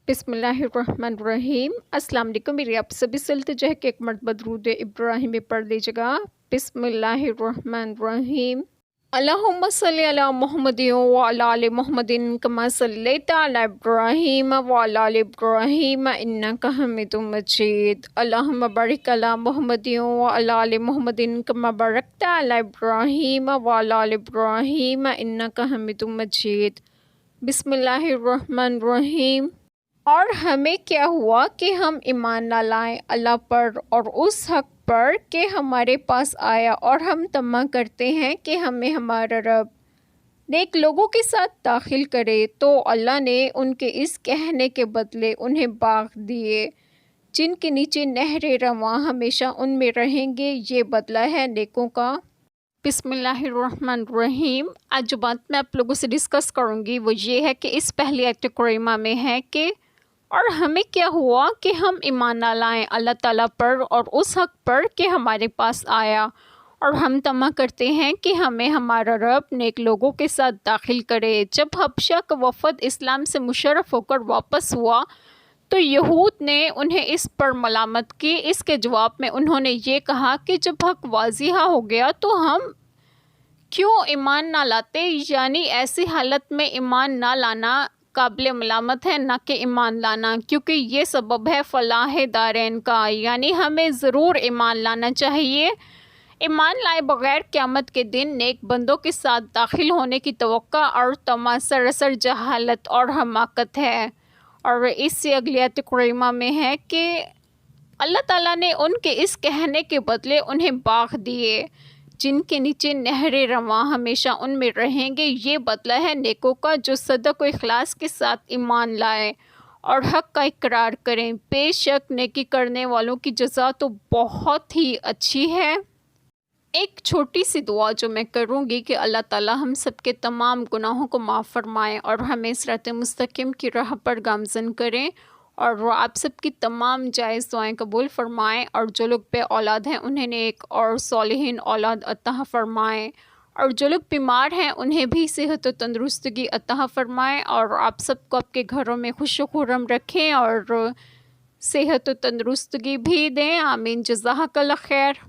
بسم اللہ الرحمن الرحیم۔ السلام علیکم، میری آپ سبھی سے التجا ہے کہ ایک مرتبہ درود ابراہیمی پڑھ لیجیے گا۔ بسم اللہ الرحمن الرحیم۔ اللہم صلی علی محمد وعلی آل محمد کما صلیت علی ابراہیم وعلی آل ابراہیم انک حمید مجید۔ اللہم بارک علی محمد وعلی آل محمد کما بارکت علی ابراہیم وعلی آل ابراہیم انک حمید مجید۔ بسم اللہ الرحمن الرحیم۔ اور ہمیں کیا ہوا کہ ہم ایمان نہ لائیں اللہ پر اور اس حق پر کہ ہمارے پاس آیا، اور ہم طمع کرتے ہیں کہ ہمیں ہمارا رب نیک لوگوں کے ساتھ داخل کرے، تو اللہ نے ان کے اس کہنے کے بدلے انہیں باغ دیے جن کے نیچے نہریں رواں ہمیشہ ان میں رہیں گے، یہ بدلہ ہے نیکوں کا۔ بسم اللہ الرحمن الرحیم۔ آج جو بات میں آپ لوگوں سے ڈسکس کروں گی وہ یہ ہے کہ اس پہلی آیت کریمہ میں ہے کہ اور ہمیں کیا ہوا کہ ہم ایمان نہ لائیں اللہ تعالیٰ پر اور اس حق پر کہ ہمارے پاس آیا، اور ہم طمع کرتے ہیں کہ ہمیں ہمارا رب نیک لوگوں کے ساتھ داخل کرے۔ جب حبشہ کا وفد اسلام سے مشرف ہو کر واپس ہوا تو یہود نے انہیں اس پر ملامت کی۔ اس کے جواب میں انہوں نے یہ کہا کہ جب حق واضح ہو گیا تو ہم کیوں ایمان نہ لاتے، یعنی ایسی حالت میں ایمان نہ لانا قابل ملامت ہے، نہ کہ ایمان لانا، کیونکہ یہ سبب ہے فلاح دارین کا، یعنی ہمیں ضرور ایمان لانا چاہیے۔ ایمان لائے بغیر قیامت کے دن نیک بندوں کے ساتھ داخل ہونے کی توقع اور طمع سراسر جہالت اور حماقت ہے۔ اور اس سے اگلی آیت کریمہ میں ہے کہ اللہ تعالیٰ نے ان کے اس کہنے کے بدلے انہیں باغ دیے جن کے نیچے نہریں رواں ہمیشہ ان میں رہیں گے، یہ بدلہ ہے نیکوں کا جو صدق و اخلاص کے ساتھ ایمان لائے اور حق کا اقرار کریں۔ بے شک نیکی کرنے والوں کی جزا تو بہت ہی اچھی ہے۔ ایک چھوٹی سی دعا جو میں کروں گی کہ اللہ تعالیٰ ہم سب کے تمام گناہوں کو معاف فرمائے اور ہمیں صراط مستقیم کی راہ پر گامزن کریں، اور وہ آپ سب کی تمام جائز دعائیں قبول فرمائیں، اور جو لوگ بے اولاد ہیں انہیں نیک اور صالحین اولاد عطا فرمائیں، اور جو لوگ بیمار ہیں انہیں بھی صحت و تندرستگی عطا فرمائیں، اور آپ سب کو آپ کے گھروں میں خوش و خرم رکھیں اور صحت و تندرستگی بھی دیں۔ آمین۔ جزاک اللہ خیر۔